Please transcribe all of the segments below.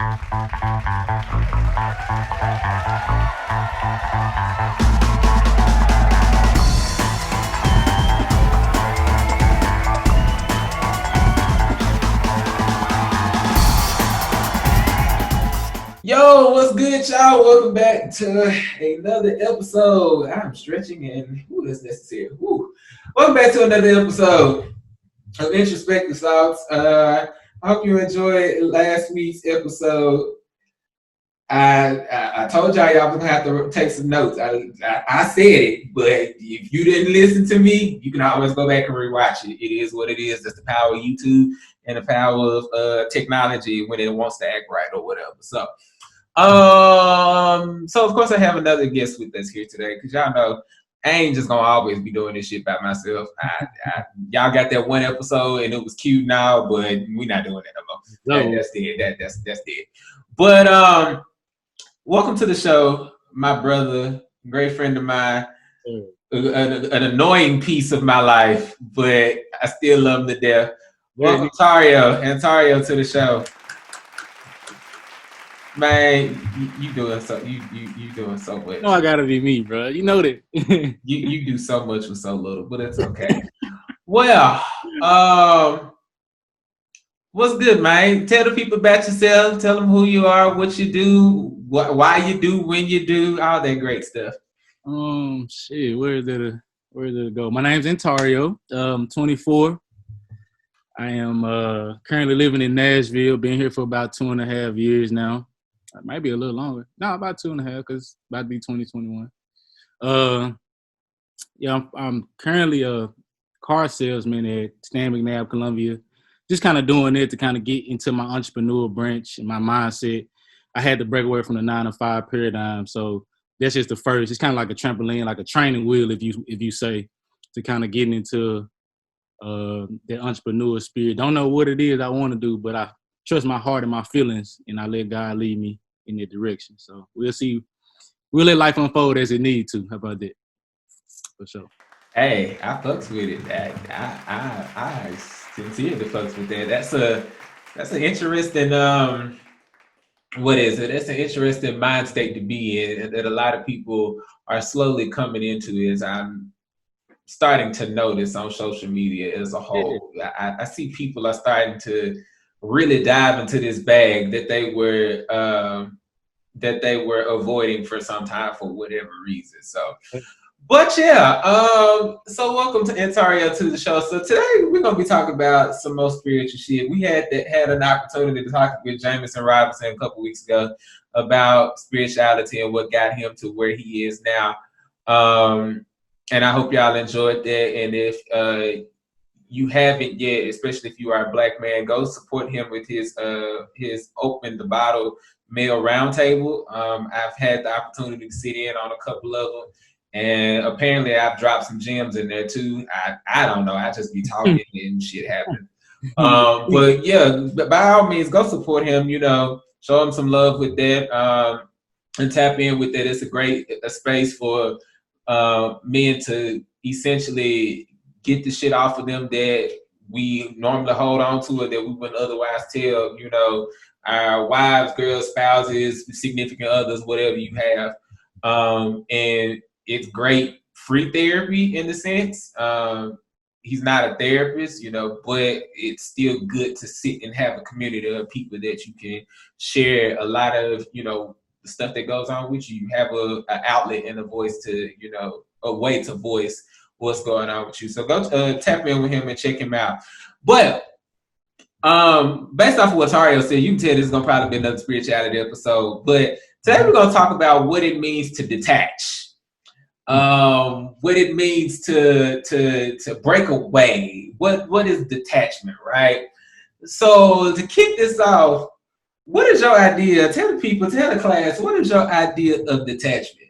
Yo, what's good, y'all? Welcome back to another episode. I'm stretching and that's necessary. Welcome back to another episode of Introspective Thoughts. I hope you enjoyed last week's episode. I told y'all was gonna have to take some notes. I said it, but if you didn't listen to me, you can always go back and rewatch it. It is what it is. That's the power of YouTube and the power of technology when it wants to act right or whatever. So of course I have another guest with us here today because y'all know I ain't just gonna always be doing this shit by myself. Y'all got that one episode and it was cute now, but we're not doing that no more. That's dead. That's dead. But welcome to the show, my brother, great friend of mine, an annoying piece of my life, but I still love him to death. Welcome, Antario, to the show. Man, you doing so much. No, I gotta be me, bro. You know that. you do so much with so little, but it's okay. Well, what's good, man? Tell the people about yourself. Tell them who you are, what you do, why you do, when you do, all that great stuff. Shit. Where did it go? My name's Antario. 24. I am currently living in Nashville. Been here for about 2.5 years now. Maybe a little longer. No, about 2.5, because about to be 2021. I'm currently a car salesman at Stan McNabb, Columbia. Just kind of doing it to kind of get into my entrepreneurial branch and my mindset. I had to break away from the 9-to-5 paradigm, so that's just the first. It's kind of like a trampoline, like a training wheel, if you say, to kind of getting into that entrepreneur spirit. Don't know what it is I want to do, but I trust my heart and my feelings, and I let God lead me in that direction. So we'll see. We'll let life unfold as it needs to. How about that? For sure. Hey, I fucks with it. I sincerely fucks with that. That's an interesting what is it? That's an interesting mind state to be in, and that a lot of people are slowly coming into. As I'm starting to notice on social media as a whole. I see people are starting to really dive into this bag that they were avoiding for some time for whatever reason. So, but yeah, so welcome to Antario to the show. So today we're gonna be talking about some more spiritual shit. We had an opportunity to talk with Jameson Robinson a couple weeks ago about spirituality and what got him to where he is now. And I hope y'all enjoyed that. And if you haven't yet, especially if you are a Black man, go support him with his Open the Bottle Male Roundtable. I've had the opportunity to sit in on a couple of them, and apparently I've dropped some gems in there too. I don't know. I just be talking and shit happens. But yeah, by all means, go support him. Show him some love with that, and tap in with that. It's a great space for men to essentially get the shit off of them that we normally hold on to or that we wouldn't otherwise tell, our wives, girls, spouses, significant others, whatever you have. And it's great free therapy in the sense. He's not a therapist, but it's still good to sit and have a community of people that you can share a lot of, the stuff that goes on with you. You have an outlet and a voice to, a way to voice what's going on with you. So go tap in with him and check him out. But based off of what Tario said, you can tell this is going to probably be another spirituality episode. But today we're going to talk about what it means to detach. What it means to break away. What is detachment, right? So to kick this off, what is your idea? Tell the people, tell the class, what is your idea of detachment?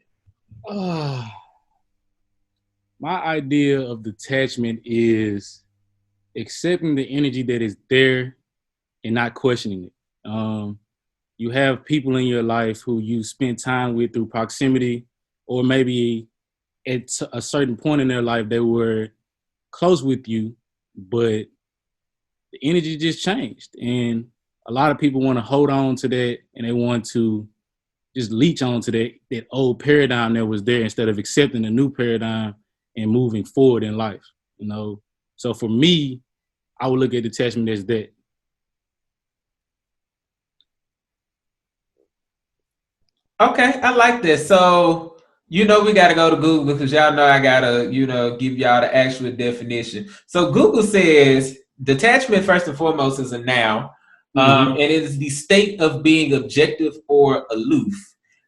My idea of detachment is accepting the energy that is there and not questioning it. You have people in your life who you spend time with through proximity, or maybe at a certain point in their life they were close with you, but the energy just changed. And a lot of people want to hold on to that and they want to just leech on to that old paradigm that was there instead of accepting a new paradigm and moving forward in life, you know. So for me, I would look at detachment as that. Okay, I like this. So, we got to go to Google because y'all know I got to, give y'all the actual definition. So, Google says detachment, first and foremost, is a noun, Mm-hmm. and it is the state of being objective or aloof.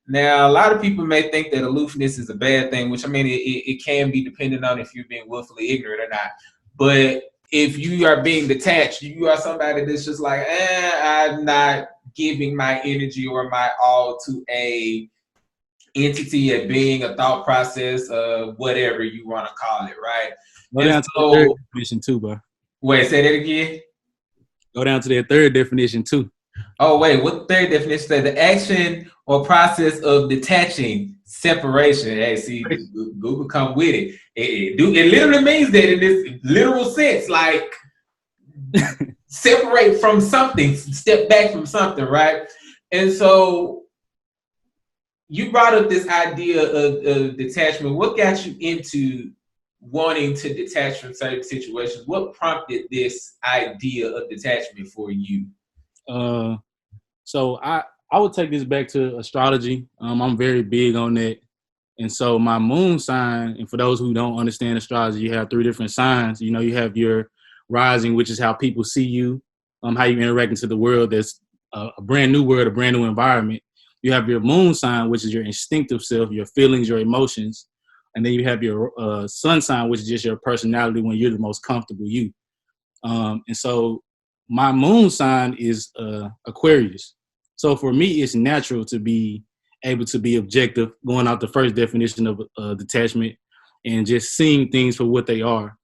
Now, a lot of people may think that aloofness is a bad thing, which I mean, it can be depending on if you're being willfully ignorant or not. But if you are being detached, you are somebody that's just like, I'm not giving my energy or my all to a entity, a being, a thought process, whatever you want to call it, right? Go And down to the third so, definition too, bro. wait, say that again. Go down to that third definition too. Oh, wait, what the third definition said? The action or process of detaching, separation. Hey, see, Google come with it. It literally means that in this literal sense, like separate from something, step back from something, right? And so you brought up this idea of detachment. What got you into wanting to detach from certain situations? What prompted this idea of detachment for you? Uh, so I would take this back to astrology. I'm very big on that. And so my moon sign, and for those who don't understand astrology, you have three different signs. You know, you have your rising, which is how people see you, how you interact into the world. That's a brand new world, a brand new environment. You have your moon sign, which is your instinctive self, your feelings, your emotions. And then you have your sun sign, which is just your personality when you're the most comfortable you. And so my moon sign is Aquarius. So for me, it's natural to be able to be objective, going out the first definition of detachment and just seeing things for what they are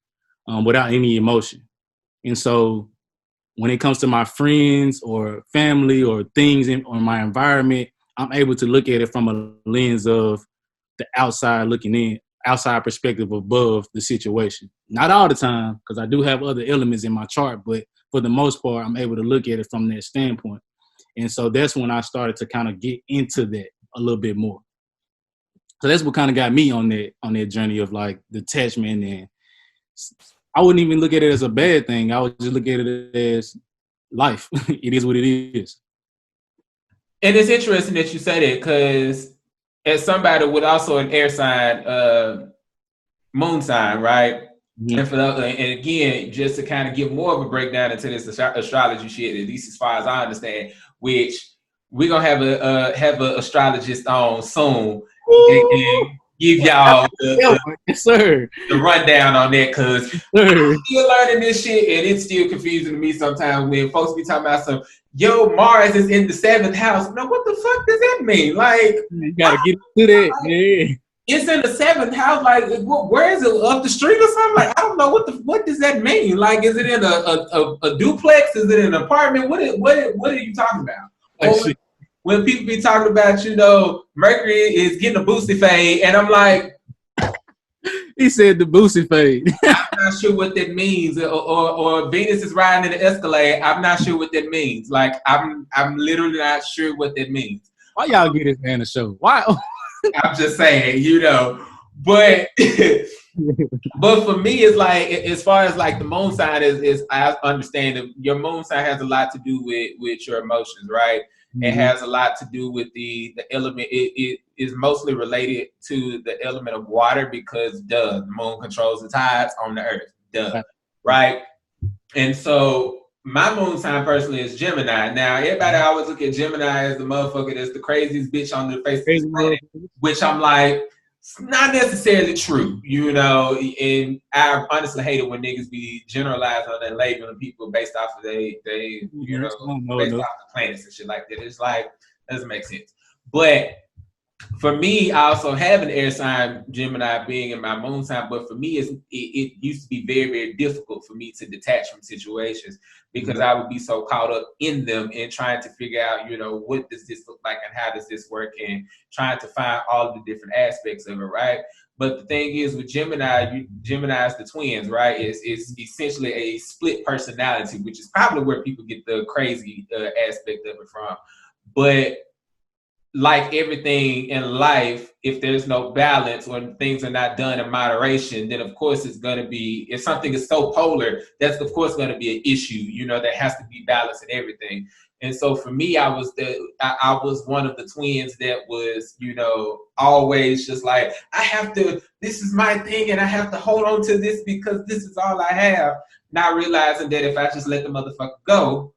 without any emotion. And so when it comes to my friends or family or things or my environment, I'm able to look at it from a lens of the outside looking in, outside perspective above the situation. Not all the time, because I do have other elements in my chart, but for the most part, I'm able to look at it from that standpoint. And so that's when I started to kind of get into that a little bit more. So that's what kind of got me on that journey of like detachment, and I wouldn't even look at it as a bad thing. I would just look at it as life. It is what it is. And it's interesting that you say that because as somebody with also an air sign, moon sign, right? Mm-hmm. And and again, just to kind of give more of a breakdown into this astrology shit, at least as far as I understand, which we're gonna have a astrologist on soon that can give y'all Yes, sir. the rundown on that because Yes, sir. still learning this shit and it's still confusing to me sometimes when folks be talking about some Mars is in the seventh house. No, what the fuck does that mean? Like, You gotta get to that. Yeah. it's in the seventh house. Like, where is it? Up the street or something? Like, I don't know what does that mean? Like, is it in a duplex? Is it in an apartment? What are you talking about? Like Or shit. when people be talking about, Mercury is getting a boosty fade, and I'm like, He said the Boosie fade. I'm not sure what that means. Or Venus is riding in the Escalade. I'm not sure what that means. Like, I'm literally not sure what that means. Why y'all get this man a show? Why? I'm just saying. But but for me, it's like as far as like the moon sign is I understand that your moon sign has a lot to do with your emotions, right? It Mm-hmm. has a lot to do with the element. It is mostly related to the element of water because the moon controls the tides on the earth, right? And so my moon sign personally is Gemini. Now everybody always look at Gemini as the motherfucker that's the craziest bitch on the face of this Crazy planet, motherfucker. which I'm like, it's not necessarily true, and I honestly hate it when niggas be generalized on that labeling people based off of No, based no. off the planets and shit like that. It's like, doesn't make sense. But for me, I also have an air sign, Gemini being in my moon sign, but for me, it used to be very, very difficult for me to detach from situations because Mhm. I would be so caught up in them and trying to figure out, what does this look like and how does this work, and trying to find all the different aspects of it, right? But the thing is with Gemini, Gemini is the twins, right? It's essentially a split personality, which is probably where people get the crazy aspect of it from. But like everything in life, if there's no balance or things are not done in moderation, then of course it's going to be, if something is so polar, that's of course going to be an issue, there has to be balance in everything. And so for me, I was one of the twins that was, always just like, I have to, this is my thing and I have to hold on to this because this is all I have. Not realizing that if I just let the motherfucker go,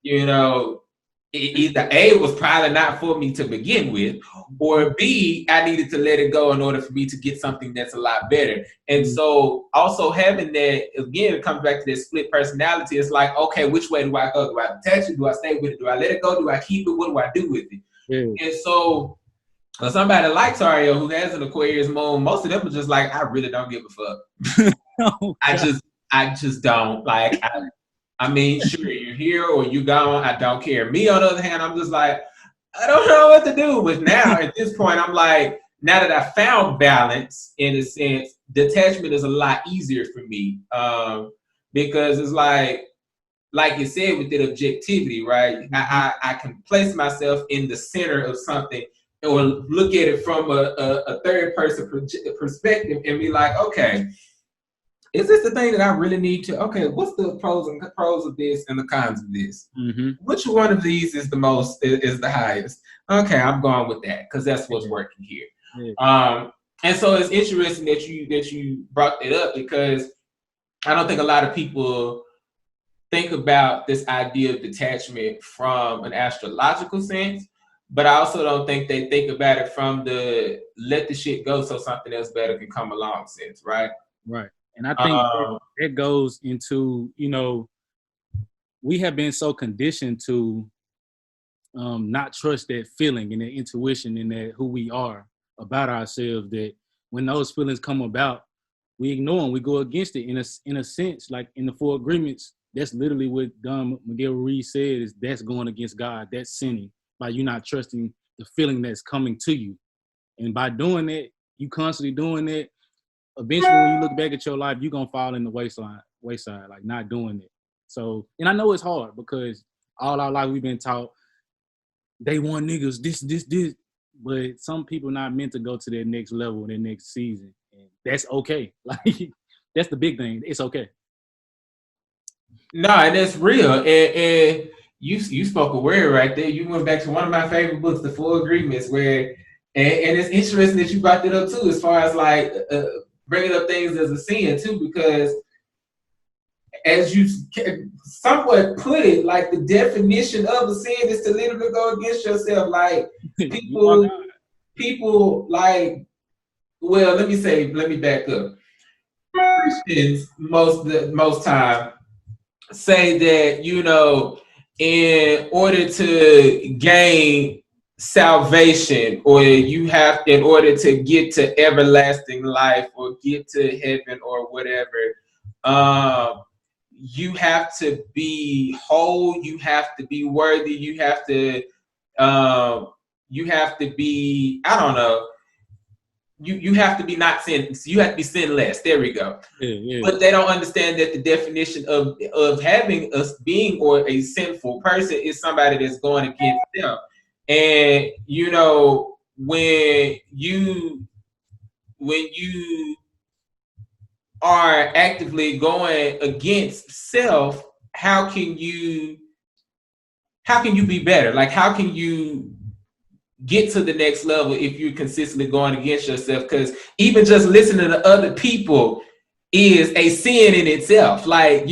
you know, either A was probably not for me to begin with, or B, I needed to let it go in order for me to get something that's a lot better. And Mhm. so also having that, again, it comes back to this split personality. It's like, okay, which way do I go? Do I attach it? Do I stay with it? Do I let it go? Do I keep it? What do I do with it? Yeah. And so for somebody like Tario who has an Aquarius moon, most of them are just like, I really don't give a fuck. Oh I God. just I just don't like I mean, sure, you're here or you gone. I don't care. Me, on the other hand, I'm just like, I don't know what to do. But now, at this point, I'm like, now that I found balance, in a sense, detachment is a lot easier for me, because it's like you said, with that objectivity, right? Mhm. I can place myself in the center of something or look at it from a third person perspective and be like, okay, is this the thing that I really need to? Okay, what's the pros of this and the cons of this? Mhm. Which one of these is the most is the highest? Okay, I'm going with that because that's what's Yeah. working here. Yeah. And so it's interesting that you brought it up because I don't think a lot of people think about this idea of detachment from an astrological sense, but I also don't think they think about it from the let the shit go so something else better can come along sense, right? Right. And I think that, Um, that goes into, we have been so conditioned to not trust that feeling and that intuition and that who we are about ourselves, that when those feelings come about, we ignore them, we go against it in a sense, like in the Four Agreements. That's literally what Don Miguel Ruiz said, is that's going against God, that's sinning, by you not trusting the feeling that's coming to you. And by doing that, you constantly doing that, eventually when you look back at your life, you're gonna fall in the wayside, like not doing it. So, and I know it's hard because all our life we've been taught they want niggas, this. But some people not meant to go to their next level, their next season. And that's okay. Like that's the big thing. It's okay. No, and that's real. And you spoke a word right there. You went back to one of my favorite books, The Four Agreements, where and it's interesting that you brought that up too, as far as like bringing up things as a sin too, because as you somewhat put it, like the definition of a sin is to literally go against yourself. Like You are people, God. people like, well, let me back up. Christians most time say that in order to gain salvation, or you have, in order to get to everlasting life or get to heaven or whatever, um you have to be whole, you have to be worthy, um you have to be, I don't know, you have to be not sin, you have to be sinless, there we go. Yeah, yeah. But they don't understand that the definition of having us being or a sinful person is somebody that's going against them. And when you are actively going against self, how can you be better? Like, how can you get to the next level if you're consistently going against yourself? Because even just listening to other people is a sin in itself. Like, if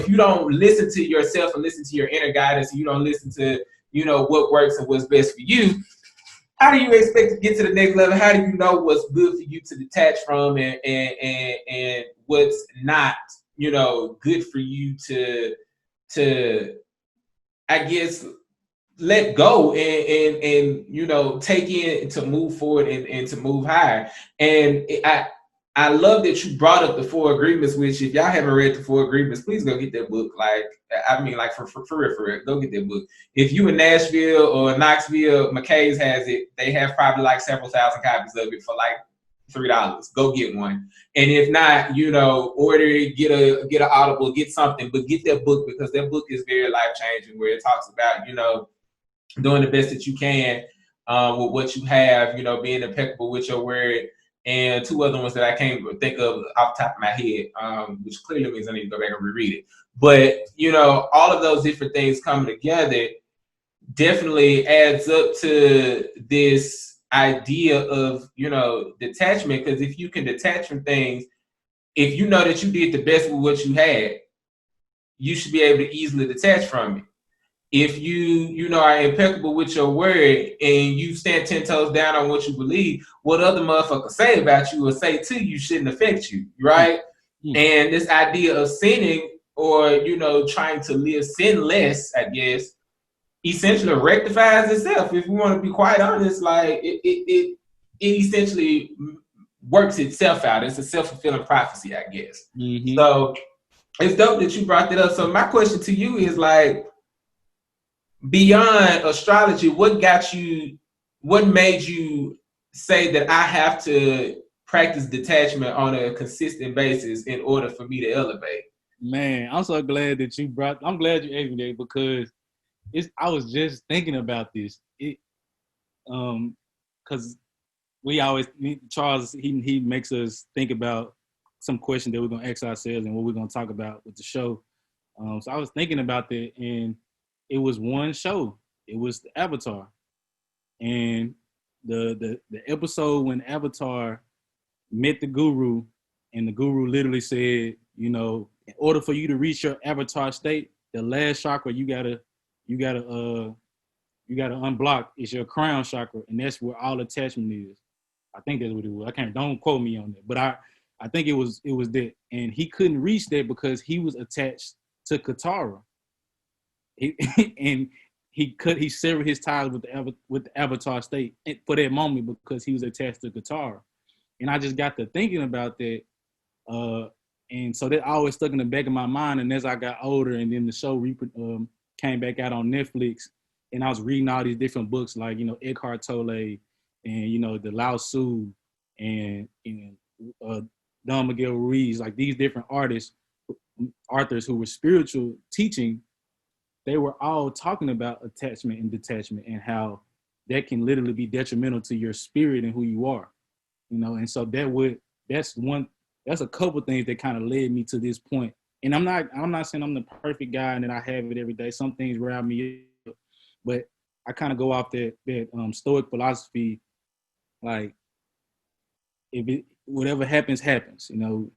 you don't listen to yourself and listen to your inner guidance, you don't listen to, what works and what's best for you, how do you expect to get to the next level? How do you know what's good for you to detach from, and what's not, good for you to I guess let go and you know, take in to move forward and to move higher. And I love that you brought up the Four Agreements, which if y'all haven't read the Four Agreements, please go get that book. Like, I mean, like for real, go get that book. If you in Nashville or Knoxville, McKay's has it. They have probably like several thousand copies of it for like $3. Go get one. And if not, you know, order it, get an Audible, get something, but get that book, because that book is very life changing, where it talks about, you know, doing the best that you can with what you have, you know, being impeccable with your word. And two other ones that I can't think of off the top of my head, which clearly means I need to go back and reread it. But, you know, all of those different things coming together definitely adds up to this idea of, you know, detachment. Because if you can detach from things, if you know that you did the best with what you had, you should be able to easily detach from it. If you know, are impeccable with your word and you stand 10 toes down on what you believe, what other motherfuckers say about you or say to you shouldn't affect you, right? Mm. And this idea of sinning, or, you know, trying to live sinless, I guess, essentially rectifies itself. If we want to be quite honest, like it essentially works itself out. It's a self-fulfilling prophecy, I guess. Mm-hmm. So it's dope that you brought that up. So my question to you is, like, beyond astrology, what made you say that I have to practice detachment on a consistent basis in order for me to elevate? Man, I'm so glad that I'm glad you asked me that, because I was just thinking about this. Because we always, Charles, he makes us think about some question that we're gonna ask ourselves and what we're gonna talk about with the show. So I was thinking about that, and it was one show. It was the Avatar, and the episode when Avatar met the Guru, and the Guru literally said, you know, in order for you to reach your Avatar state, the last chakra you gotta unblock is your crown chakra, and that's where all attachment is. I think that's what it was. Don't quote me on that, but I think it was that, and he couldn't reach that because he was attached to Katara. And he severed his ties with the Avatar state for that moment because he was attached to Katara. And I just got to thinking about that, and so that always stuck in the back of my mind. And as I got older, and then the show came back out on Netflix, and I was reading all these different books, like, you know, Eckhart Tolle, and, you know, the Lao Tzu, and Don Miguel Ruiz, like these different authors who were spiritual teaching. They were all talking about attachment and detachment, and how that can literally be detrimental to your spirit and who you are, you know. And so that's a couple things that kind of led me to this point. And I'm not saying I'm the perfect guy and that I have it every day. Some things round me up, but I kind of go off that Stoic philosophy, like, whatever happens, you know.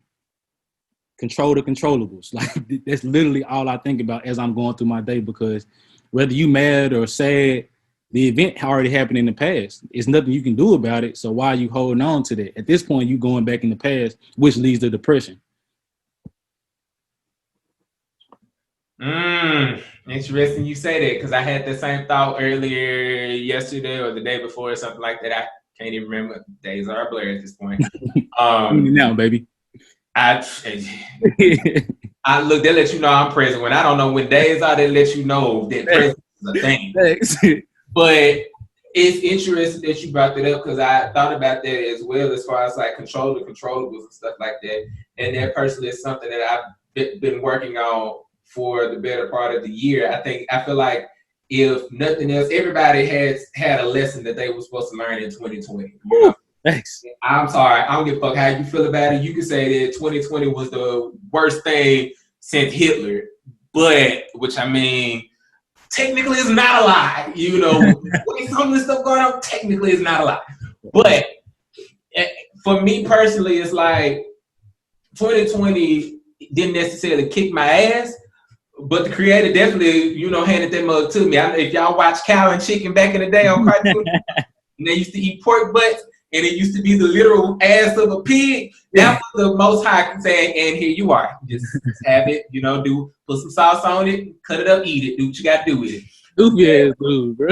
Control the controllables. Like, that's literally all I think about as I'm going through my day, because whether you mad or sad, the event already happened in the past. It's nothing you can do about it. So why are you holding on to that? At this point, you going back in the past, which leads to depression. Interesting you say that, because I had the same thought earlier yesterday or the day before or something like that. I can't even remember. Days are a blur at this point. Now, baby. I look, they let you know I'm present. When I don't know when days are, they let you know that presence is a thing. But it's interesting that you brought that up, because I thought about that as well, as far as like control the controllables and stuff like that. And that personally is something that I've been working on for the better part of the year. I feel like, if nothing else, everybody has had a lesson that they were supposed to learn in 2020. You know? Thanks. I'm sorry, I don't give a fuck how you feel about it. You can say that 2020 was the worst thing since Hitler, but, which, I mean, technically is not a lie. You know, some of this stuff going on, technically is not a lie. But for me personally, it's like 2020 didn't necessarily kick my ass, but the creator definitely, you know, handed that mug to me. If y'all watch Cow and Chicken back in the day on cartoon, and they used to eat pork butts, and it used to be the literal ass of a pig. That was the Most High saying, and here you are. Just have it, you know, put some sauce on it, cut it up, eat it, do what you got to do with it. Goofy ass dude, bro.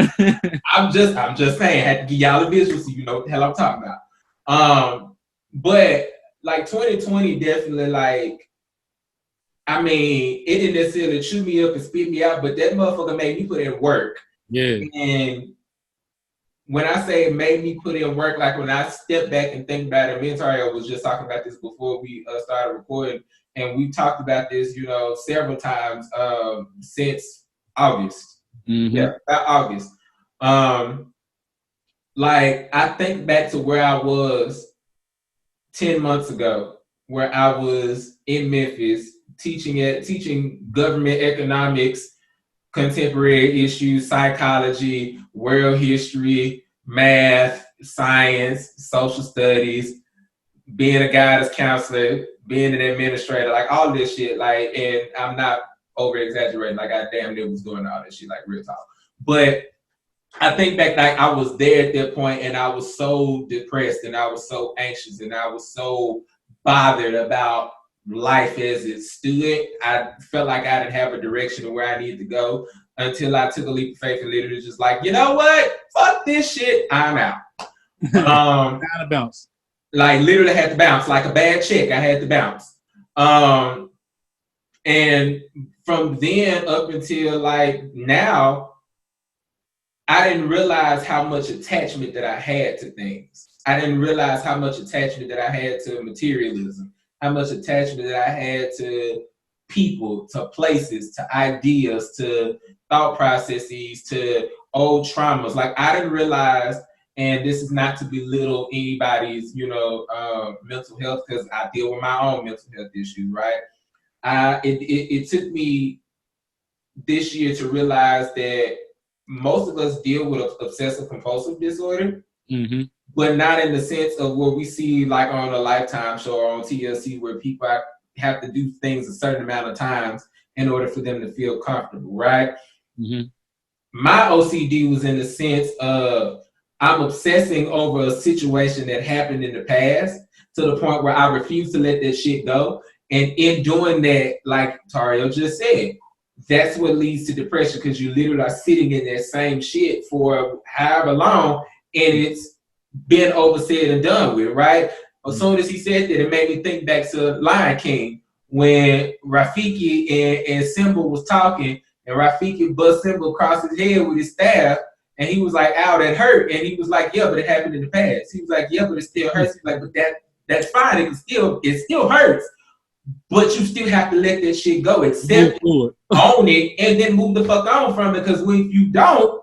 I'm just saying, had to give y'all a visual so you know what the hell I'm talking about. But like 2020 definitely like, I mean, it didn't necessarily chew me up and spit me out, but that motherfucker made me put in work. Yeah. And when I say it made me put in work, like when I step back and think about it, me and Antario was just talking about this before we started recording, and we talked about this, you know, several times since August. Mm-hmm. Yeah, about August. Like I think back to where I was 10 months ago, where I was in Memphis teaching government economics, contemporary issues, psychology, world history, math, science, social studies, being a guidance counselor, being an administrator, like all this shit. Like, and I'm not over exaggerating, like I damn near was doing all this shit, like real talk. But I think back, like I was there at that point, and I was so depressed, and I was so anxious, and I was so bothered about life as it stood. I felt like I didn't have a direction of where I needed to go until I took a leap of faith and literally just like, you know what? Fuck this shit. I'm out. Gotta bounce. Like literally had to bounce, like a bad check. I had to bounce. And from then up until like now, I didn't realize how much attachment that I had to things. I didn't realize how much attachment that I had to materialism, how much attachment that I had to people, to places, to ideas, to thought processes, to old traumas. Like I didn't realize, and this is not to belittle anybody's, you know, mental health, because I deal with my own mental health issues, right? It took me this year to realize that most of us deal with obsessive compulsive disorder, but not in the sense of what we see like on a Lifetime show or on TLC, where people have to do things a certain amount of times in order for them to feel comfortable, right? My OCD was in the sense of I'm obsessing over a situation that happened in the past to the point where I refuse to let that shit go. And in doing that, like Tario just said, that's what leads to depression, because you literally are sitting in that same shit for however long, and it's been oversaid and done with, right? As soon as he said that, it made me think back to Lion King when Rafiki and Simba was talking, and Rafiki bust Simba across his head with his staff, and he was like, "Ow, that hurt," and he was like, "Yeah, but it happened in the past." He was like, "Yeah, but it still hurts." He's like, "But that's fine. It still hurts." But you still have to let that shit go, accept it, own it, and then move the fuck on from it. Because when you don't,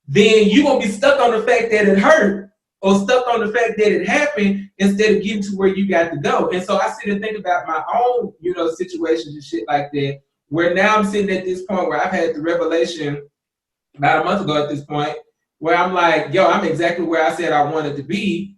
then you're going to be stuck on the fact that it hurt, or stuck on the fact that it happened, instead of getting to where you got to go. And so I sit and think about my own, you know, situations and shit like that, where now I'm sitting at this point where I've had the revelation about a month ago at this point, where I'm like, yo, I'm exactly where I said I wanted to be.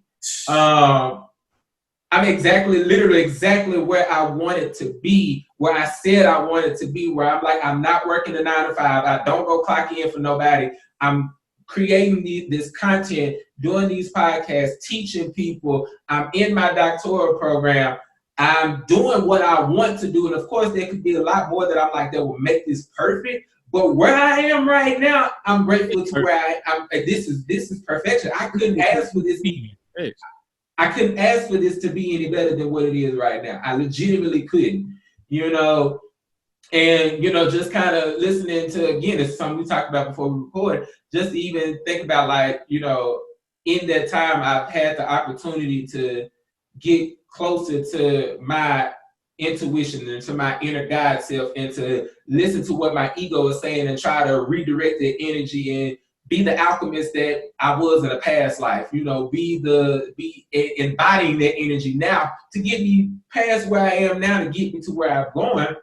I'm literally exactly where I wanted to be, where I said I wanted to be, where I'm like, I'm not working a 9 to 5. I don't go clock in for nobody. I'm creating this content, doing these podcasts, teaching people. I'm in my doctoral program. I'm doing what I want to do. And of course, there could be a lot more that I'm like, that will make this perfect. But where I am right now, I'm grateful to where I'm. This is perfection. I couldn't ask for this. I couldn't ask for this to be any better than what it is right now. I legitimately couldn't, you know. And, you know, just kind of listening to, again, it's something we talked about before we record, just to even think about, like, you know, in that time, I've had the opportunity to get closer to my intuition and to my inner God self, and to listen to what my ego is saying and try to redirect the energy and be the alchemist that I was in a past life, you know, be embodying that energy now to get me past where I am now, to get me to where I'm going.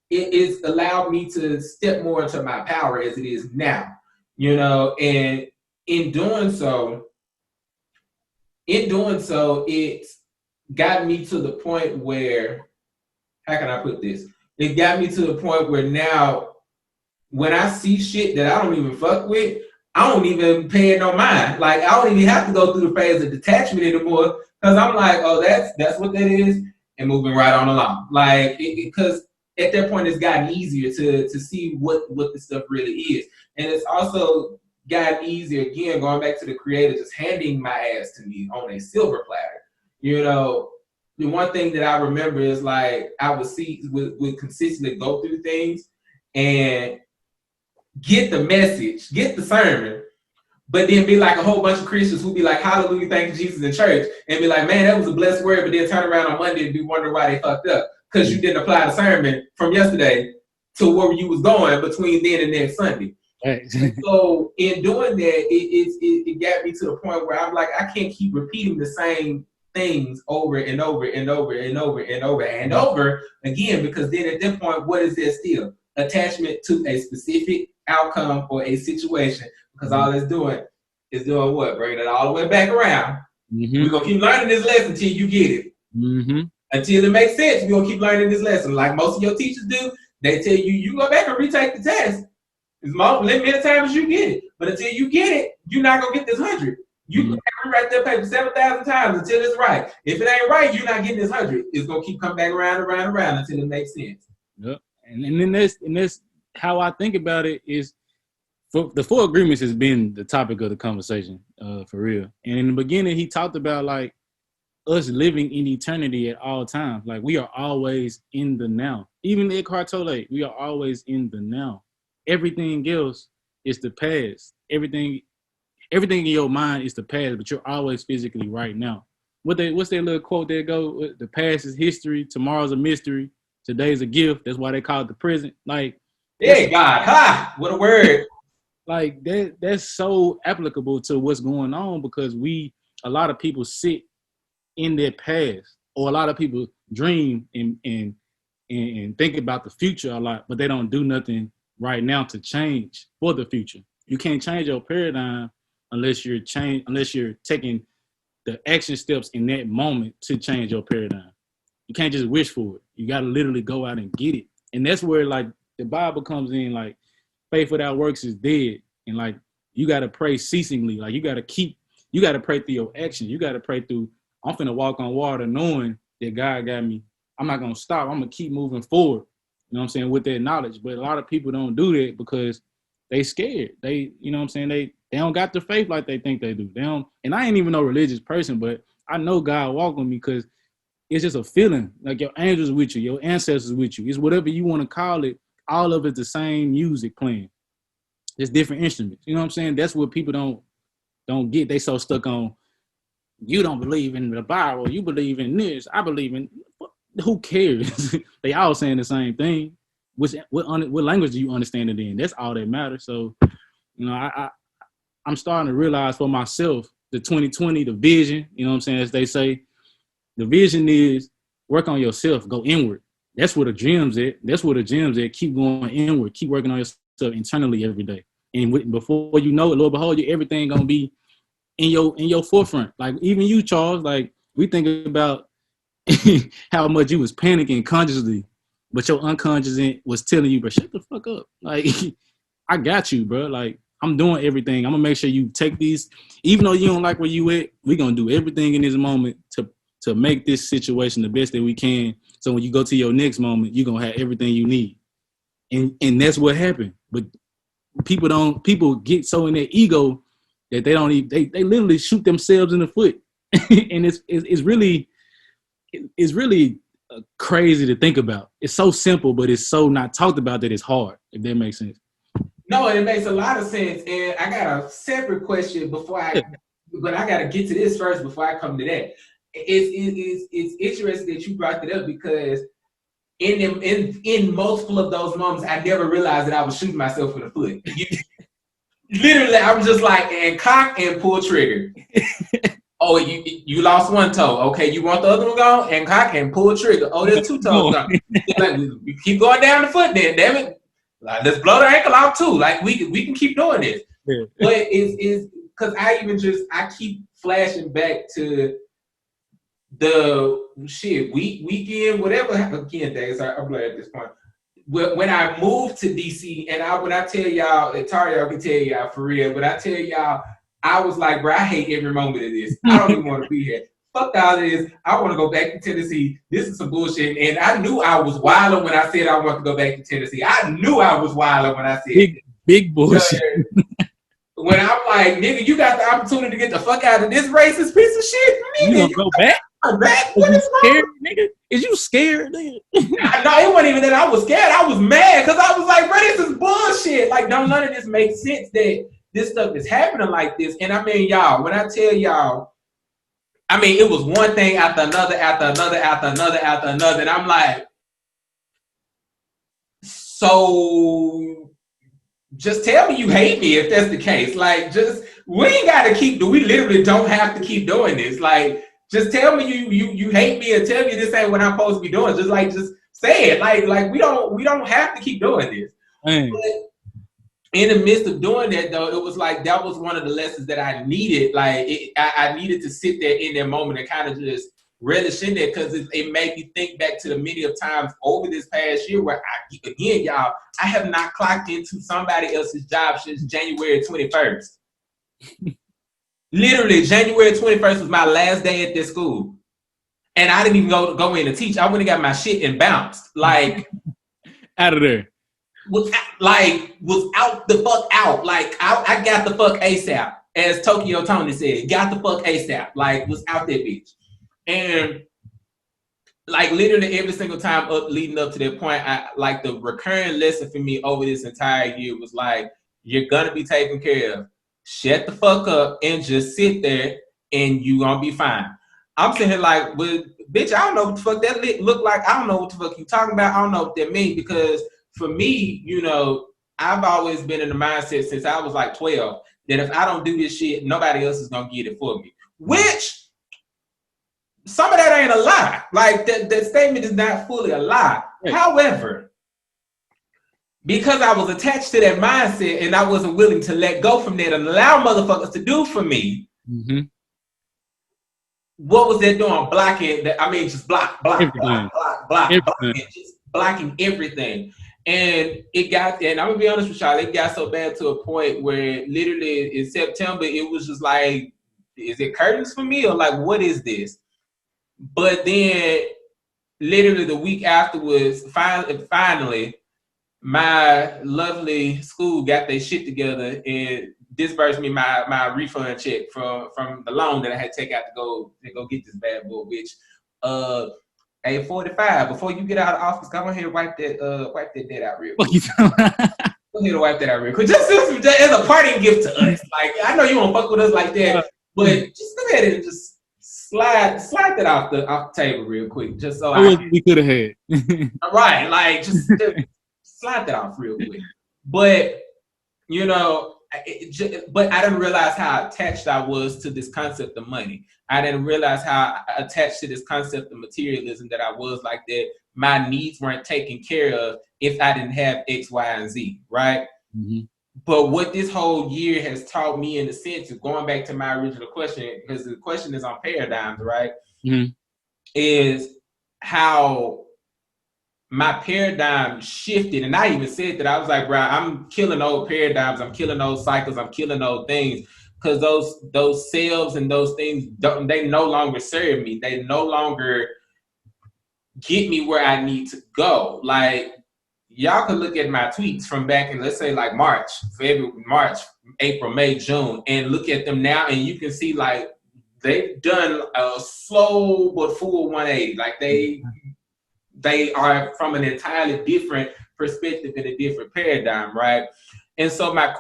It's allowed me to step more into my power as it is now, you know, and in doing so, it's got me to the point where, how can I put this? It got me to the point where now, when I see shit that I don't even fuck with, I don't even pay it no mind. Like, I don't even have to go through the phase of detachment anymore, because I'm like, oh, that's what that is, and moving right on along. Like, because at that point it's gotten easier to see what the stuff really is. And it's also gotten easier, again, going back to the creator just handing my ass to me on a silver platter. You know, the one thing that I remember is like I would consistently go through things and get the message, get the sermon, but then be like a whole bunch of Christians who be like, hallelujah, thank you, Jesus, in church, and be like, man, that was a blessed word, but then turn around on Monday and be wondering why they fucked up. Because you didn't apply the sermon from yesterday to where you was going between then and next Sunday. Right. So in doing that, it got me to the point where I'm like, I can't keep repeating the same things over and over and over and over and over and over again, because then at that point, what is there still? Attachment to a specific outcome or a situation, because all it's doing is doing what? Bringing it all the way back around. We're going to keep learning this lesson until you get it. Until it makes sense, we're going to keep learning this lesson. Like most of your teachers do, they tell you, you go back and retake the test as many times as you get it. But until you get it, you're not going to get this 100. You can rewrite that paper 7,000 times until it's right. If it ain't right, you're not getting this 100. It's going to keep coming back around until it makes sense. Yep. And then that's how I think about it is, the 4 agreements has been the topic of the conversation, for real. And in the beginning, he talked about like us living in eternity at all times. Like we are always in the now. Even Eckhart Tolle, we are always in the now. Everything else is the past. Everything in your mind is the past, but you're always physically right now. What's that little quote that go? The past is history. Tomorrow's a mystery. Today's a gift. That's why they call it the present. Like, yeah, God, ha! What a word. Like that's so applicable to what's going on, because a lot of people sit in their past, or a lot of people dream and think about the future a lot, but they don't do nothing right now to change for the future. You can't change your paradigm unless you're taking the action steps in that moment to change your paradigm. You can't just wish for it. You got to literally go out and get it. And that's where like the Bible comes in, like faith without works is dead. And like, you got to pray ceasingly. Like you got to pray through your action. You got to pray through, I'm finna walk on water knowing that God got me. I'm not going to stop. I'm going to keep moving forward. You know what I'm saying? With that knowledge. But a lot of people don't do that because they scared. They, you know what I'm saying? They don't got the faith like they think they do. They don't, and I ain't even no religious person, but I know God walk with me because it's just a feeling. Like your angels with you, your ancestors with you. It's whatever you want to call it. All of it's the same music playing. It's different instruments. You know what I'm saying? That's what people don't get. They so stuck on, you don't believe in the Bible. You believe in this. I believe in, who cares? They all saying the same thing. What language do you understand it in? That's all that matters. So, you know, I'm starting to realize for myself, the 2020, the vision, you know what I'm saying? As they say, the vision is work on yourself, go inward. That's where the gems at. That's where the gems at. Keep going inward. Keep working on yourself internally every day. And before you know it, Lord behold, everything gonna be in your forefront. Like even you, Charles, like we think about how much you was panicking consciously, but your unconscious was telling you, bro, shut the fuck up. Like, I got you, bro. Like, I'm doing everything. I'm gonna make sure you take these, even though you don't like where you at, we're gonna do everything in this moment to make this situation the best that we can. So when you go to your next moment, you're gonna have everything you need. And that's what happened. But people get so in their ego that they don't even, they literally shoot themselves in the foot. And it's really crazy to think about. It's so simple, but it's so not talked about that it's hard, if that makes sense. No, it makes a lot of sense. And I got a separate question but I got to get to this first before I come to that. It's interesting that you brought that up, because in multiple of those moments, I never realized that I was shooting myself in the foot. Literally, I was just like, and cock and pull trigger. Oh, you lost one toe. Okay, you want the other one gone? And cock and pull trigger. Oh, there's 2 toes gone. Like, we keep going down the foot then, damn it. Like, let's blow the ankle out too. Like we can keep doing this. Yeah. But it's because I keep flashing back to the weekend, whatever. Again, days I'm glad at this point. When I moved to DC, and when I tell y'all, Antario can tell y'all for real, but I tell y'all, I was like, bro, I hate every moment of this. I don't even want to be here. Fuck all this. I want to go back to Tennessee. This is some bullshit. And I knew I was wilding when I said I want to go back to Tennessee. I knew I was wilding when I said big bullshit. When I'm like, nigga, you got the opportunity to get the fuck out of this racist piece of shit. You gonna go back? What is scared, nigga? Is you scared, nigga? No, it wasn't even that I was scared. I was mad because I was like, bro, this is bullshit. Like, don't none of this make sense that this stuff is happening like this. And I mean, y'all, when I tell y'all, I mean, it was one thing after another, after another, after another, after another. And I'm like, so just tell me you hate me if that's the case. Like, just, we ain't got to keep, we literally don't have to keep doing this. Like, just tell me you hate me and tell me this ain't what I'm supposed to be doing. Just say it. Like we don't have to keep doing this. But in the midst of doing that, though, it was like that was one of the lessons that I needed. Like I needed to sit there in that moment and kind of just relish in there because it made me think back to the many of times over this past year where I have not clocked into somebody else's job since January 21st. Literally, January 21st was my last day at this school. And I didn't even go in to teach. I went and got my shit and bounced. Like, out of there. Was out the fuck out. Like, I got the fuck ASAP. As Tokyo Tony said, got the fuck ASAP. Like, was out that bitch. And, like, literally every single time leading up to that point, like, the recurring lesson for me over this entire year was like, you're going to be taken care of. Shut the fuck up and just sit there and you gonna be fine. I'm sitting here like, well, bitch, I don't know what the fuck that look like. I don't know what the fuck you talking about. I don't know what that means because for me, you know, I've always been in the mindset since I was like 12 that if I don't do this shit, nobody else is gonna get it for me. Which some of that ain't a lie. Like that statement is not fully a lie. Right. However, because I was attached to that mindset and I wasn't willing to let go from that and allow motherfuckers to do for me, what was that doing? Blocking that? I mean, just block, just blocking everything. And it got, and I'm gonna be honest with y'all, it got so bad to a point where literally in September, it was just like, is it curtains for me or like, what is this? But then literally the week afterwards, finally, my lovely school got their shit together and disbursed me my refund check from the loan that I had to take out to go get this bad boy, bitch. Hey, 45, before you get out of office, go ahead and wipe that debt out real quick. Go ahead and wipe that out real quick. Just as a parting gift to us. Like, I know you won't fuck with us like that, but just go ahead and just slide that off the table real quick, just so we could have had. Right, like just slide that off real quick. But you know, but I didn't realize how attached I was to this concept of money. I didn't realize how attached to this concept of materialism that I was, like that my needs weren't taken care of if I didn't have X, Y, and Z, right? But what this whole year has taught me, in the sense of going back to my original question, because the question is on paradigms, right? Is how my paradigm shifted. And I even said that, I was like, bro, I'm killing old paradigms, I'm killing old cycles, I'm killing old things, because those selves and those things, they no longer serve me. They no longer get me where I need to go. Like, y'all could look at my tweets from back in, let's say, like March, April, May, June, and look at them now, and you can see like they've done a slow but full 180. Like they are from an entirely different perspective and a different paradigm, right? And so my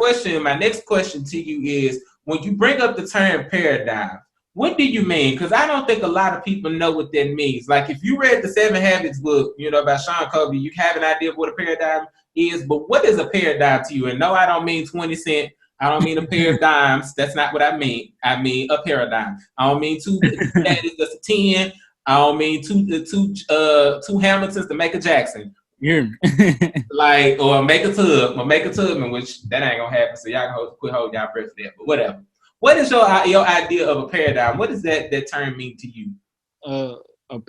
next question to you is, when you bring up the term paradigm, what do you mean? Because I don't think a lot of people know what that means. Like, if you read the 7 Habits book, you know, by Sean Covey, you have an idea of what a paradigm is, but what is a paradigm to you? And no, I don't mean 20 cent. I don't mean a pair of dimes. That's not what I mean. I mean a paradigm. I don't mean two that's a 10. I don't mean two Hamiltons to make a Jackson. Yeah. Like, or make a Tubman, which that ain't gonna happen. So y'all can quit holding y'all breath for that. But whatever. What is your idea of a paradigm? What does that term mean to you? A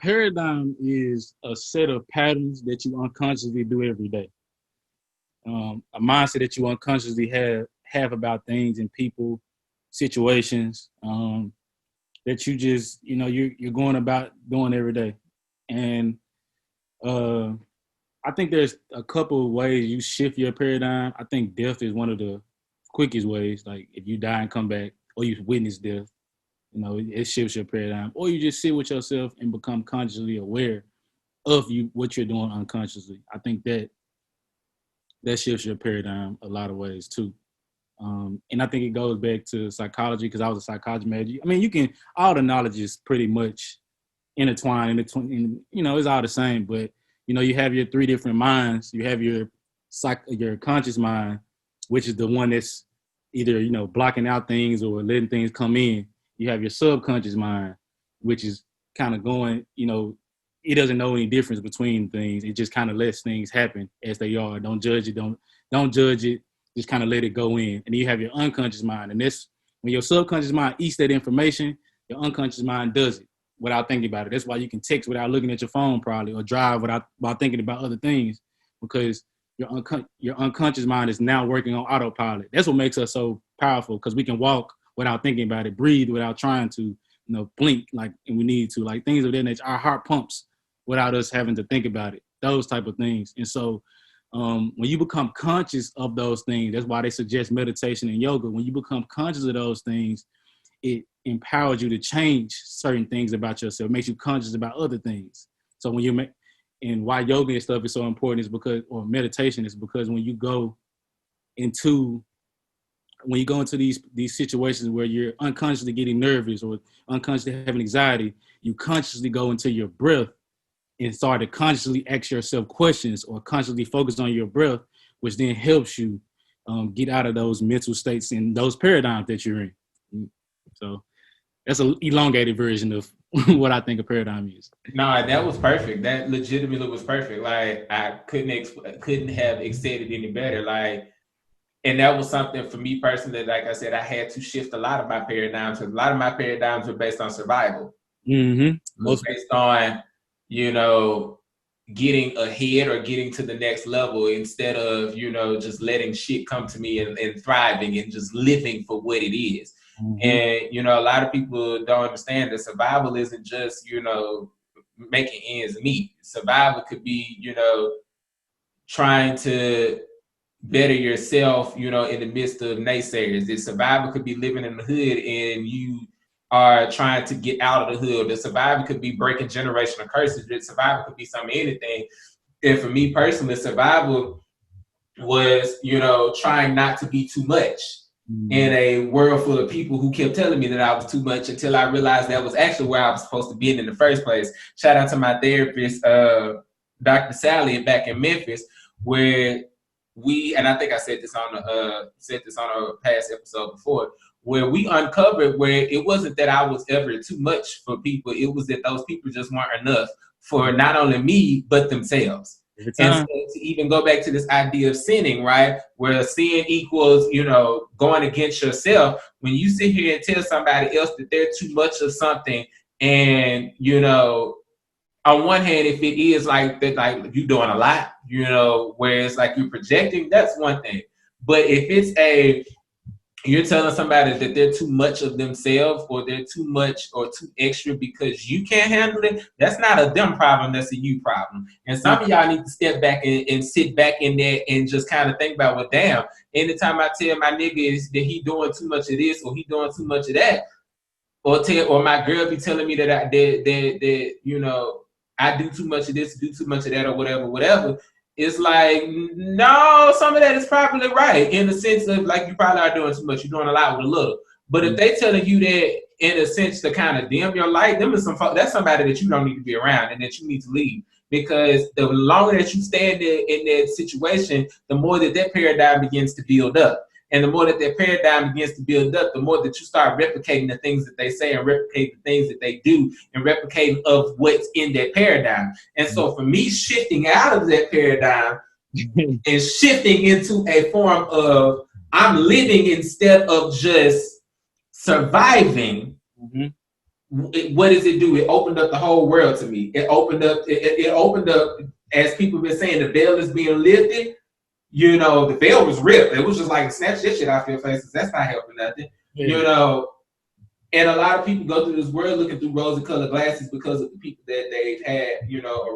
paradigm is a set of patterns that you unconsciously do every day. A mindset that you unconsciously have about things and people, situations. that you just, you're going about doing every day. And I think there's a couple of ways you shift your paradigm. I think death is one of the quickest ways. Like if you die and come back, or you witness death, it shifts your paradigm. Or you just sit with yourself and become consciously aware of what you're doing unconsciously. I think that shifts your paradigm a lot of ways too. And I think it goes back to psychology, because I was a psychology major. I mean, all the knowledge is pretty much intertwined, and it's all the same. But you have your three different minds. You have your conscious mind, which is the one that's either blocking out things or letting things come in. You have your subconscious mind, which is kind of going, it doesn't know any difference between things. It just kind of lets things happen as they are. Don't judge it. Don't judge it. Just kind of let it go in. And then you have your unconscious mind, and this, when your subconscious mind eats that information, your unconscious mind does it without thinking about it. That's why you can text without looking at your phone, probably, or drive without thinking about other things, because your unconscious mind is now working on autopilot. That's what makes us so powerful, because we can walk without thinking about it, breathe without trying to, blink and we need to, like things of that nature. Our heart pumps without us having to think about it, those type of things. And so when you become conscious of those things, that's why they suggest meditation and yoga. When you become conscious of those things, it empowers you to change certain things about yourself, makes you conscious about other things. So when and why yoga and stuff is so important is because, or meditation is because when you go into these situations where you're unconsciously getting nervous or unconsciously having anxiety, you consciously go into your breath and start to consciously ask yourself questions or consciously focus on your breath, which then helps you get out of those mental states and those paradigms that you're in. So that's an elongated version of what I think a paradigm is. No, that was perfect. That legitimately was perfect. Like I couldn't have said it any better. Like, and that was something for me personally. Like I said, I had to shift a lot of my paradigms. A lot of my paradigms were based on survival. Mm-hmm. Was based on, getting ahead or getting to the next level instead of, just letting shit come to me and thriving and just living for what it is. Mm-hmm. And, a lot of people don't understand that survival isn't just, making ends meet. Survival could be, trying to better yourself, in the midst of naysayers. The survivor could be living in the hood and you are trying to get out of the hood. The survivor could be breaking generational curses. The survivor could be anything. And for me personally, survival was, trying not to be too much in a world full of people who kept telling me that I was too much, until I realized that was actually where I was supposed to be in the first place. Shout out to my therapist, Dr. Sally, back in Memphis, where and I think I said this on a past episode before, where we uncovered where it wasn't that I was ever too much for people. It was that those people just weren't enough for not only me, but themselves. And so to even go back to this idea of sinning, right? Where sin equals, going against yourself. When you sit here and tell somebody else that they're too much of something, and, on one hand, if it is like that, like you're doing a lot, where it's like you're projecting, that's one thing. But if it's you're telling somebody that they're too much of themselves, or they're too much or too extra because you can't handle it, that's not a them problem, that's a you problem. And some of y'all need to step back and sit back in there and just kind of think about, well, damn, anytime I tell my niggas that he doing too much of this or he doing too much of that, or my girl be telling me that I do too much of this, do too much of that, or whatever. It's like, no, some of that is probably right, in the sense of like you probably are doing too much, you're doing a lot with a little. But if they telling you that in a sense to kind of dim your light, that's somebody that you don't need to be around and that you need to leave. Because the longer that you stand in that situation, the more that paradigm begins to build up. And the more that paradigm begins to build up, the more that you start replicating the things that they say and replicating the things that they do and replicating of what's in that paradigm. And so for me, shifting out of that paradigm and shifting into a form of I'm living instead of just surviving, what does it do? It opened up the whole world to me. It opened up, as people have been saying, the veil is being lifted. The veil was ripped. It was just like, snatch this shit out of your faces. That's not helping nothing. Yeah. And a lot of people go through this world looking through rosy-colored glasses because of the people that they've had,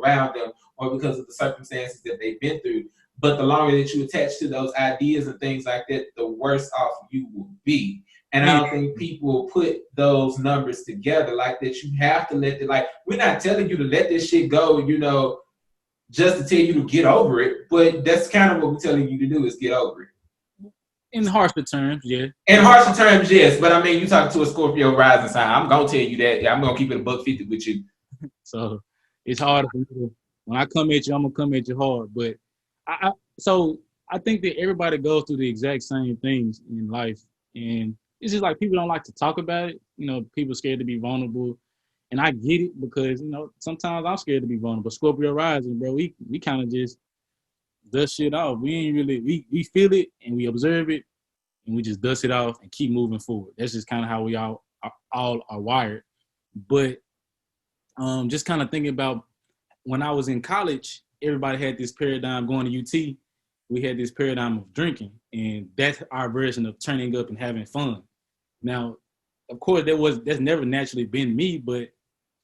around them, or because of the circumstances that they've been through. But the longer that you attach to those ideas and things like that, the worse off you will be. And I don't think people put those numbers together like that. You have to let it, like, we're not telling you to let this shit go, just to tell you to get over it. But that's kind of what we're telling you to do, is get over it. In harsher terms, yeah. In harsher terms, yes. But I mean, you talk to a Scorpio rising sign, I'm going to tell you that. Yeah, I'm going to keep it $150 with you. So it's hard. When I come at you, I'm going to come at you hard. But I think that everybody goes through the exact same things in life. And it's just like people don't like to talk about it. People scared to be vulnerable. And I get it because, sometimes I'm scared to be vulnerable. Scorpio rising, bro, we kind of just dust shit off. We ain't really, we feel it and we observe it and we just dust it off and keep moving forward. That's just kind of how we all are wired. But just kind of thinking about when I was in college, everybody had this paradigm going to UT. We had this paradigm of drinking, and that's our version of turning up and having fun. Now, of course, that's never naturally been me, but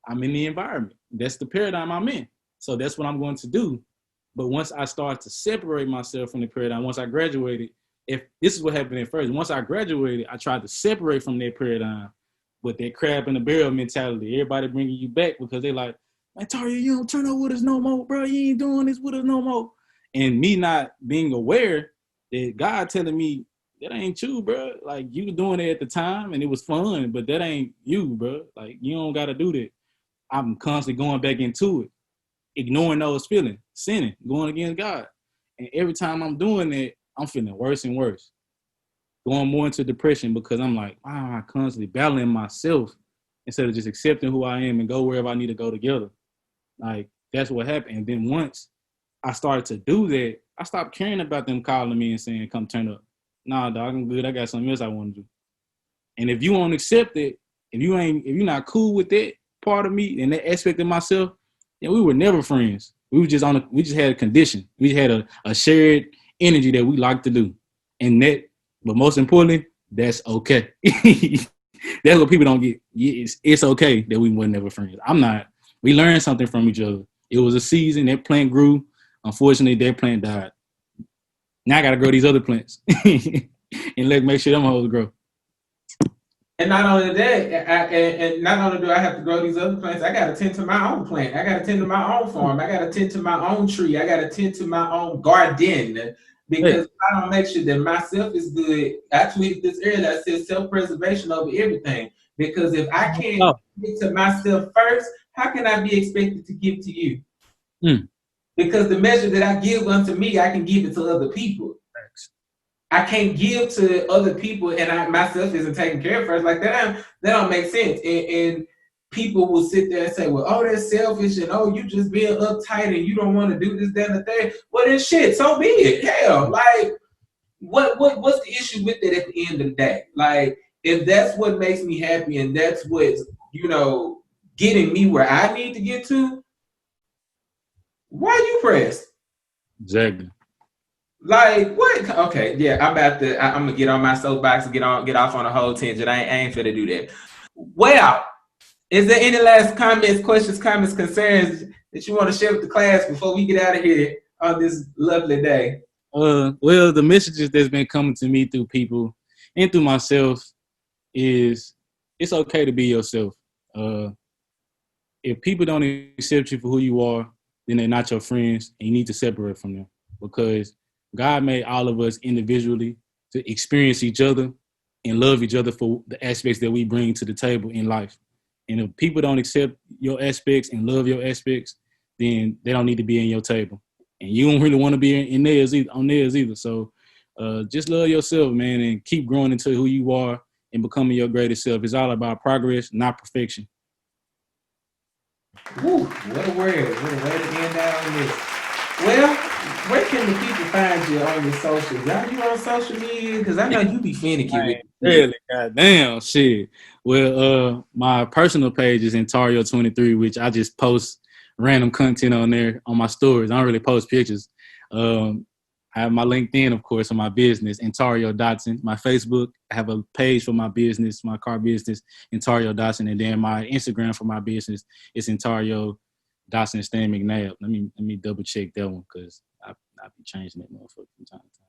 I'm in the environment. That's the paradigm I'm in. So that's what I'm going to do. But once I start to separate myself from the paradigm, once I graduated, if this is what happened at first, once I graduated, I tried to separate from that paradigm, but that crab in the barrel mentality, everybody bringing you back because they like, Antario, you don't turn up with us no more, bro. You ain't doing this with us no more. And me not being aware that God telling me, that ain't you, bro. Like, you were doing it at the time and it was fun, but that ain't you, bro. Like, you don't got to do that. I'm constantly going back into it, ignoring those feelings, sinning, going against God. And every time I'm doing that, I'm feeling worse and worse, going more into depression because I'm like, wow, I'm constantly battling myself instead of just accepting who I am and go wherever I need to go together. Like, that's what happened. And then once I started to do that, I stopped caring about them calling me and saying, come turn up. Nah, dog, I'm good. I got something else I want to do. And if you won't accept it, if you're not cool with that part of me and that aspect of myself, then we were never friends. We just had a condition. We had a shared energy that we like to do. And but most importantly, that's okay. That's what people don't get. It's okay that we were never friends. I'm not. We learned something from each other. It was a season. That plant grew. Unfortunately, that plant died. Now I got to grow these other plants and make sure them hoes grow. And not only that, and not only do I have to grow these other plants, I got to tend to my own plant. I got to tend to my own farm. I got to tend to my own tree. I got to tend to my own garden. Because if I don't make sure that myself is good, I tweeted this earlier, I said self-preservation over everything. Because if I can't get to myself first, how can I be expected to give to you? Because the measure that I give unto me, I can give it to other people. I can't give to other people and myself isn't taken care of first. Like that don't make sense. And people will sit there and say, well, oh, that's selfish, and oh, you just being uptight and you don't want to do this, that, and the thing. Well, then shit, so be it. Hell, like what's the issue with it at the end of the day? Like, if that's what makes me happy and that's what's, getting me where I need to get to, why are you pressed? Exactly. Like what? Okay, yeah, I'm gonna get on my soapbox and get off on a whole tangent. I ain't finna do that. Well, is there any last questions, concerns that you want to share with the class before we get out of here on this lovely day? Well, the messages that's been coming to me through people and through myself is it's okay to be yourself. If people don't accept you for who you are, then they're not your friends, and you need to separate from them because God made all of us individually to experience each other and love each other for the aspects that we bring to the table in life. And if people don't accept your aspects and love your aspects, then they don't need to be in your table. And you don't really want to be in theirs either. So just love yourself, man, and keep growing into who you are and becoming your greatest self. It's all about progress, not perfection. Woo, what a word. What a way to end out on this. Well, where can the people find you on your socials? Are you on social media? Because I know you be finicky with it. Really, goddamn shit. Well, my personal page is Antario23, which I just post random content on there on my stories. I don't really post pictures. I I have my LinkedIn, of course, on my business, Antario Dotson. My Facebook, I have a page for my business, my car business, Antario Dotson. And then my Instagram for my business is Antario Dotson Stan McNabb. Let me double check that one because I'll be changing that motherfucker from time to time.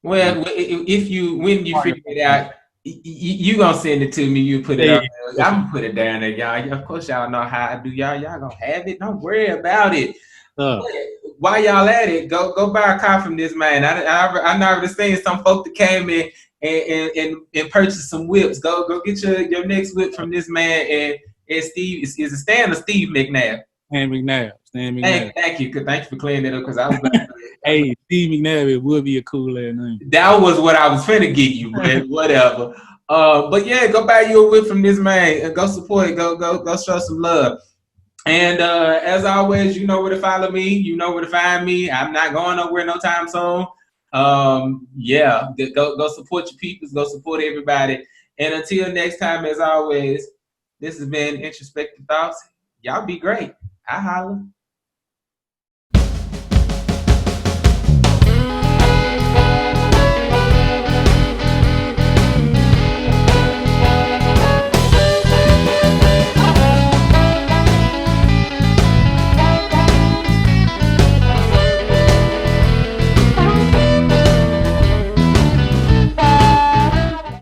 Well, when you figure it out, you gonna send it to me. You put it up there. I'm gonna put it down there, y'all. Of course, y'all know how I do, y'all. Y'all gonna have it. Don't worry about it. While y'all at it, go buy a car from this man. I never seen some folk that came in and purchased some whips. Go get your next whip from this man. And Steve is it Stan or Steve McNabb? Stan McNabb. Thank you for clearing it up because I was like, hey, Steve McNabb, it would be a cool ass name. That was what I was finna get you, man. Whatever. But yeah, go buy you a whip from this man and go support it. Go show some love. And as always, you know where to follow me. You know where to find me. I'm not going nowhere no time soon. Yeah, go support your peoples. Go support everybody. And until next time, as always, this has been Introspective Thoughts. Y'all be great. I holla.